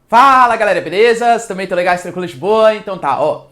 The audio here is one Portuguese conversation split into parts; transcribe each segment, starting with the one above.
Fala galera, beleza? Vocês também estão legais, tranquilo de boa? Então tá, ó.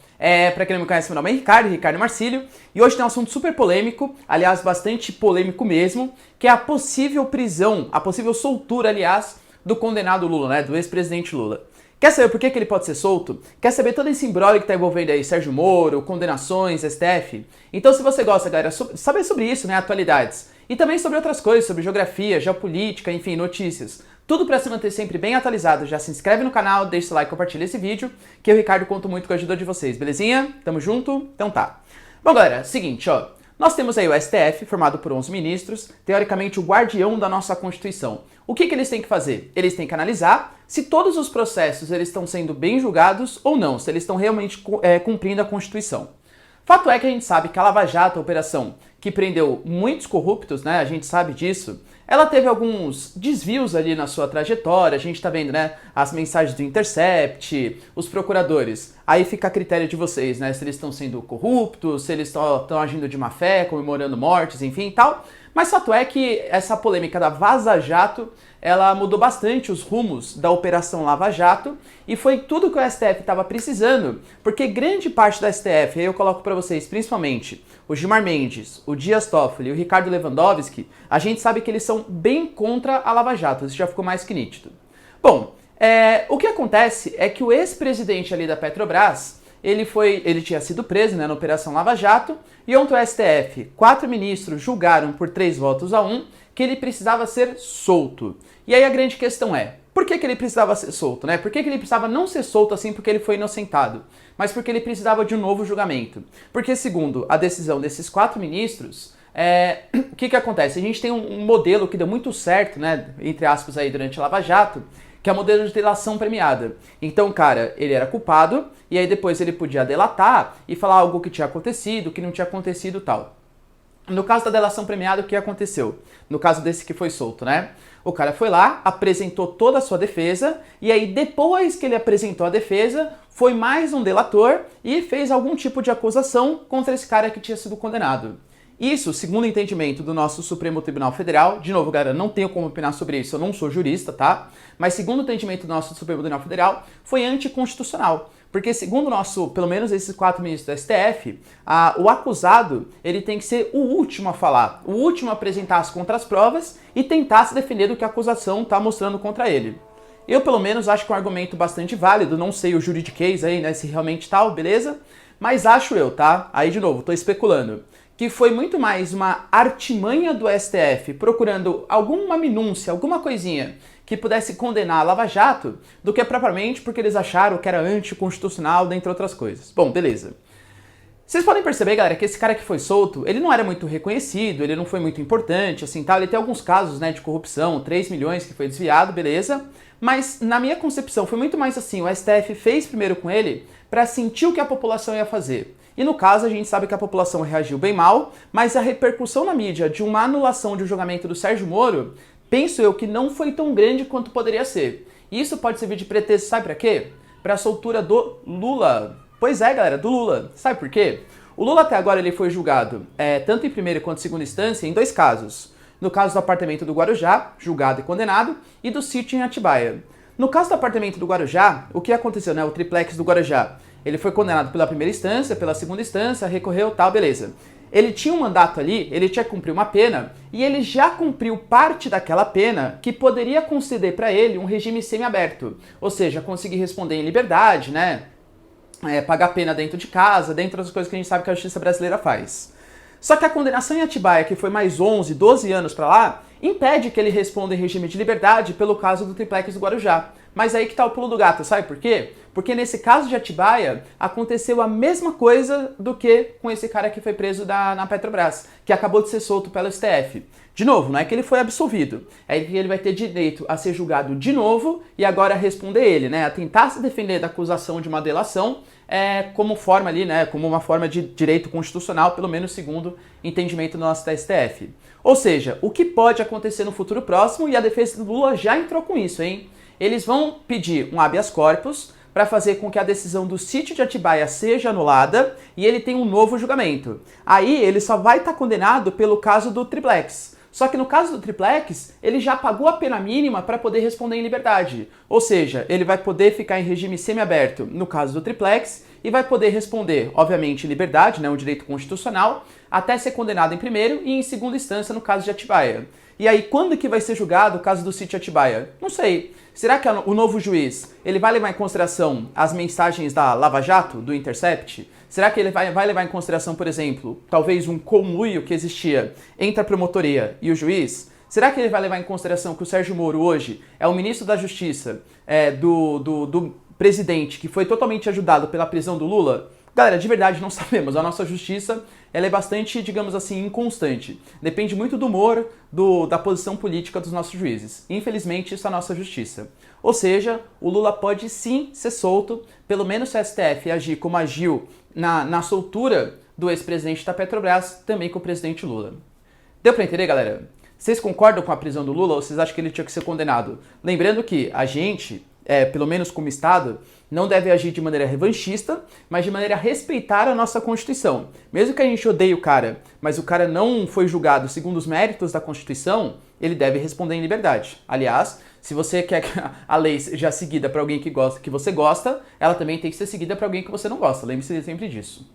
Pra quem não me conhece, meu nome é Ricardo Marcílio, e hoje tem um assunto super polêmico, aliás, bastante polêmico mesmo, que é a possível prisão, a possível soltura, aliás, do condenado Lula, né? Do ex-presidente Lula. Quer saber por que ele pode ser solto? Quer saber todo esse imbróglio que tá envolvendo aí Sérgio Moro, condenações, STF? Então se você gosta, galera, saber sobre isso, né, atualidades, e também sobre outras coisas, sobre geografia, geopolítica, enfim, notícias, tudo para se manter sempre bem atualizado, já se inscreve no canal, deixa o like, compartilha esse vídeo, que eu, Ricardo, conto muito com a ajuda de vocês, belezinha? Tamo junto? Então tá. Bom, galera, seguinte, ó. Nós temos aí o STF, formado por 11 ministros, teoricamente o guardião da nossa Constituição. O que eles têm que fazer? Eles têm que analisar se todos os processos eles estão sendo bem julgados ou não, se eles estão realmente cumprindo a Constituição. Fato é que a gente sabe que a Lava Jato, a operação que prendeu muitos corruptos, né, a gente sabe disso, ela teve alguns desvios ali na sua trajetória, a gente tá vendo, né, as mensagens do Intercept, os procuradores. Aí fica a critério de vocês, né, se eles estão sendo corruptos, se eles estão agindo de má fé, comemorando mortes, enfim e tal. Mas fato é que essa polêmica da Vaza Jato, ela mudou bastante os rumos da Operação Lava Jato e foi tudo que o STF estava precisando, porque grande parte da STF, aí eu coloco para vocês principalmente o Gilmar Mendes, o Dias Toffoli e o Ricardo Lewandowski, a gente sabe que eles são bem contra a Lava Jato, isso já ficou mais que nítido. Bom, o que acontece é que o ex-presidente ali da Petrobras, ele tinha sido preso, né, na Operação Lava Jato, e ontem o STF, 4 ministros julgaram por 3 votos a 1 que ele precisava ser solto. E aí a grande questão é, por que ele precisava ser solto, né? Por que ele precisava não ser solto assim porque ele foi inocentado? Mas porque ele precisava de um novo julgamento. Porque segundo a decisão desses 4 ministros, o que acontece? A gente tem um modelo que deu muito certo, né, entre aspas aí, durante a Lava Jato, que é o modelo de delação premiada. Então, cara, ele era culpado, e aí depois ele podia delatar e falar algo que tinha acontecido, que não tinha acontecido e tal. No caso da delação premiada, o que aconteceu? No caso desse que foi solto, né? O cara foi lá, apresentou toda a sua defesa, e aí depois que ele apresentou a defesa, foi mais um delator e fez algum tipo de acusação contra esse cara que tinha sido condenado. Isso, segundo o entendimento do nosso Supremo Tribunal Federal, de novo, galera, não tenho como opinar sobre isso, eu não sou jurista, tá? Mas segundo o entendimento do nosso Supremo Tribunal Federal, foi anticonstitucional. Porque segundo o nosso, pelo menos esses 4 ministros do STF, o acusado, ele tem que ser o último a falar, o último a apresentar as contraprovas e tentar se defender do que a acusação está mostrando contra ele. Eu, pelo menos, acho que é um argumento bastante válido, não sei o juridiquês aí, né, se realmente tal, beleza? Mas acho eu, tá? Aí, de novo, tô especulando. Que foi muito mais uma artimanha do STF procurando alguma minúcia, alguma coisinha que pudesse condenar a Lava Jato, do que propriamente porque eles acharam que era anticonstitucional, dentre outras coisas. Bom, beleza. Vocês podem perceber, galera, que esse cara que foi solto, ele não era muito reconhecido, ele não foi muito importante, assim, tal. Ele tem alguns casos, né, de corrupção, 3 milhões que foi desviado, beleza? Mas, na minha concepção, foi muito mais assim, o STF fez primeiro com ele para sentir o que a população ia fazer. E no caso, a gente sabe que a população reagiu bem mal, mas a repercussão na mídia de uma anulação de um julgamento do Sérgio Moro, penso eu que não foi tão grande quanto poderia ser. E isso pode servir de pretexto, sabe pra quê? Pra soltura do Lula. Pois é, galera, do Lula. Sabe por quê? O Lula até agora ele foi julgado, tanto em primeira quanto em segunda instância, em 2 casos. No caso do apartamento do Guarujá, julgado e condenado, e do sítio em Atibaia. No caso do apartamento do Guarujá, o que aconteceu, né? O triplex do Guarujá. Ele foi condenado pela primeira instância, pela segunda instância, recorreu, tal, beleza. Ele tinha um mandato ali, ele tinha que cumprir uma pena, e ele já cumpriu parte daquela pena que poderia conceder para ele um regime semiaberto. Ou seja, conseguir responder em liberdade, né? Pagar pena dentro de casa, dentre outras coisas que a gente sabe que a justiça brasileira faz. Só que a condenação em Atibaia, que foi mais 11, 12 anos para lá, impede que ele responda em regime de liberdade pelo caso do triplex do Guarujá. Mas aí que tá o pulo do gato, sabe por quê? Porque nesse caso de Atibaia, aconteceu a mesma coisa do que com esse cara que foi preso na Petrobras, que acabou de ser solto pelo STF. De novo, não é que ele foi absolvido, é que ele vai ter direito a ser julgado de novo e agora responder ele, né? A tentar se defender da acusação de uma delação como forma ali, né? Como uma forma de direito constitucional, pelo menos segundo entendimento do nosso STF. Ou seja, o que pode acontecer no futuro próximo, e a defesa do Lula já entrou com isso, hein? Eles vão pedir um habeas corpus para fazer com que a decisão do sítio de Atibaia seja anulada e ele tenha um novo julgamento. Aí ele só vai estar condenado pelo caso do triplex. Só que no caso do triplex, ele já pagou a pena mínima para poder responder em liberdade. Ou seja, ele vai poder ficar em regime semiaberto no caso do triplex e vai poder responder, obviamente, em liberdade, né, um direito constitucional, até ser condenado em primeiro e em segunda instância no caso de Atibaia. E aí, quando que vai ser julgado o caso do sítio Atibaia? Não sei. Será que o novo juiz ele vai levar em consideração as mensagens da Lava Jato, do Intercept? Será que ele vai levar em consideração, por exemplo, talvez um conluio que existia entre a promotoria e o juiz? Será que ele vai levar em consideração que o Sérgio Moro hoje é o ministro da Justiça do presidente que foi totalmente ajudado pela prisão do Lula? Galera, de verdade não sabemos. A nossa justiça ela é bastante, digamos assim, inconstante. Depende muito do humor, da posição política dos nossos juízes. Infelizmente, isso é a nossa justiça. Ou seja, o Lula pode sim ser solto, pelo menos se o STF agir como agiu na soltura do ex-presidente da Petrobras, também com o presidente Lula. Deu pra entender, galera? Vocês concordam com a prisão do Lula ou vocês acham que ele tinha que ser condenado? Lembrando que a gente, pelo menos como Estado, não deve agir de maneira revanchista, mas de maneira a respeitar a nossa Constituição. Mesmo que a gente odeie o cara, mas o cara não foi julgado segundo os méritos da Constituição, ele deve responder em liberdade. Aliás, se você quer que a lei seja seguida para alguém que você gosta, ela também tem que ser seguida para alguém que você não gosta. Lembre-se sempre disso.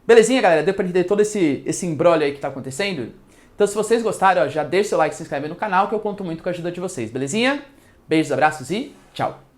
Belezinha, galera? Deu para entender todo esse imbróglio aí que tá acontecendo? Então, se vocês gostaram, já deixa seu like e se inscreve no canal, que eu conto muito com a ajuda de vocês, belezinha? Beijos, abraços e tchau!